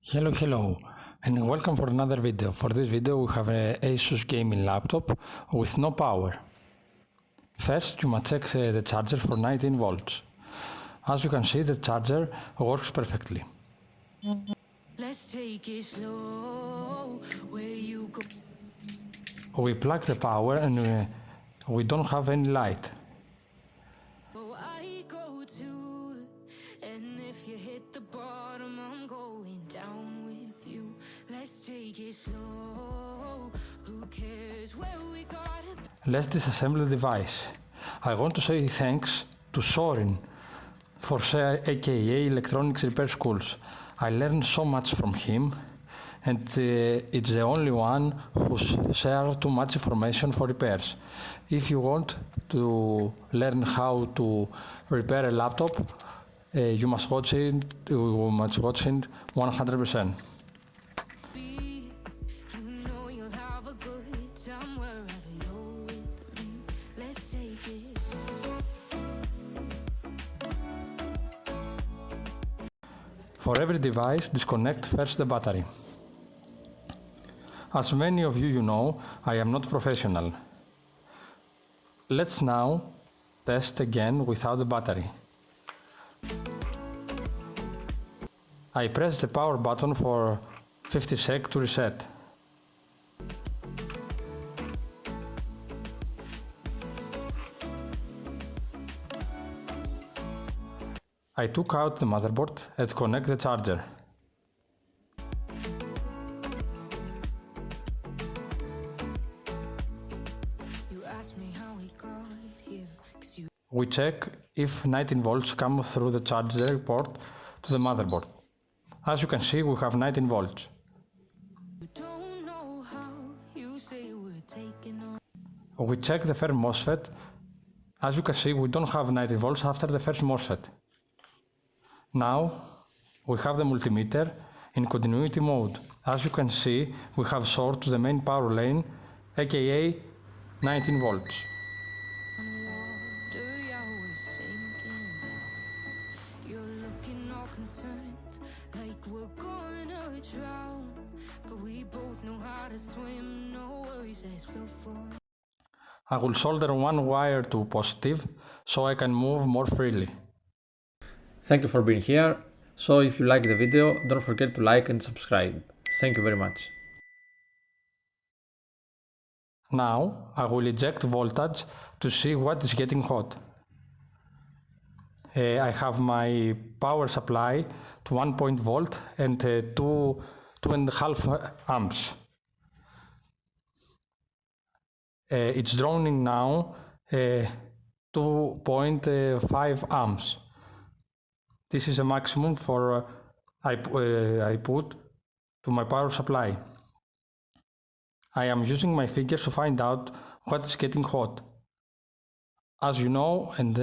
Hello, and welcome for another video. For this video we have an ASUS gaming laptop with no power. First you must check the charger for 19 volts. As you can see, the charger works perfectly. Let's take it slow. Where you go? We plug the power and we don't have any light. Oh, I go to, and if you hit the bottom, I'm going down with you. Let's take it slow. Who cares where we got it? Let's disassemble the device. I want to say thanks to Sorin for aka Electronics Repair Schools. I learned so much from him, and it's the only one who shares too much information for repairs. If you want to learn how to repair a laptop, you must watch it 100%. For every device, disconnect first the battery. As many of you know, I am not professional. Let's now test again without the battery. I press the power button for 50 seconds to reset. I took out the motherboard and connect the charger. We check if 19 volts come through the charger port to the motherboard. As you can see, we have 19 volts. We check the first MOSFET. As you can see, we don't have 19 volts after the first MOSFET. Now we have the multimeter in continuity mode. As you can see, we have source to the main power lane, aka 19 volts. I will solder one wire to positive so I can move more freely. Thank you for being here. So if you like the video, don't forget to like and subscribe. Thank you very much. Now I will eject voltage to see what is getting hot. I have my power supply to 1 volt and 2.5 amps. It's drawing now 2.5 amps. This is a maximum for I put to my power supply. I am using my fingers to find out what is getting hot. As you know, and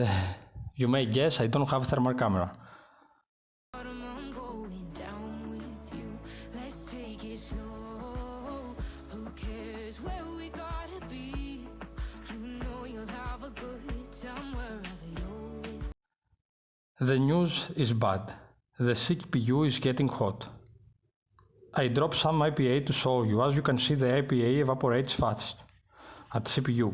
you may guess, I don't have a thermal camera. The news is bad. The CPU is getting hot. I dropped some IPA to show you. As you can see, the IPA evaporates fast at CPU.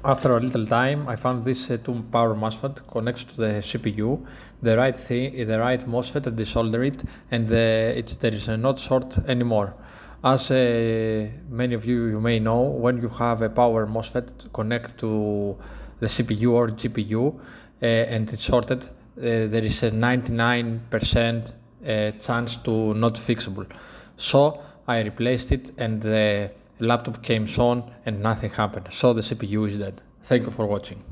After a little time, I found this 2 power MOSFET connects to the CPU, the right MOSFET, and desolder it, and there is not short anymore. As many of you may know, when you have a power MOSFET connect to the CPU or GPU and it's shorted, there is a 99% chance to not fixable. So I replaced it and the laptop came on and nothing happened. So the CPU is dead. Thank you for watching.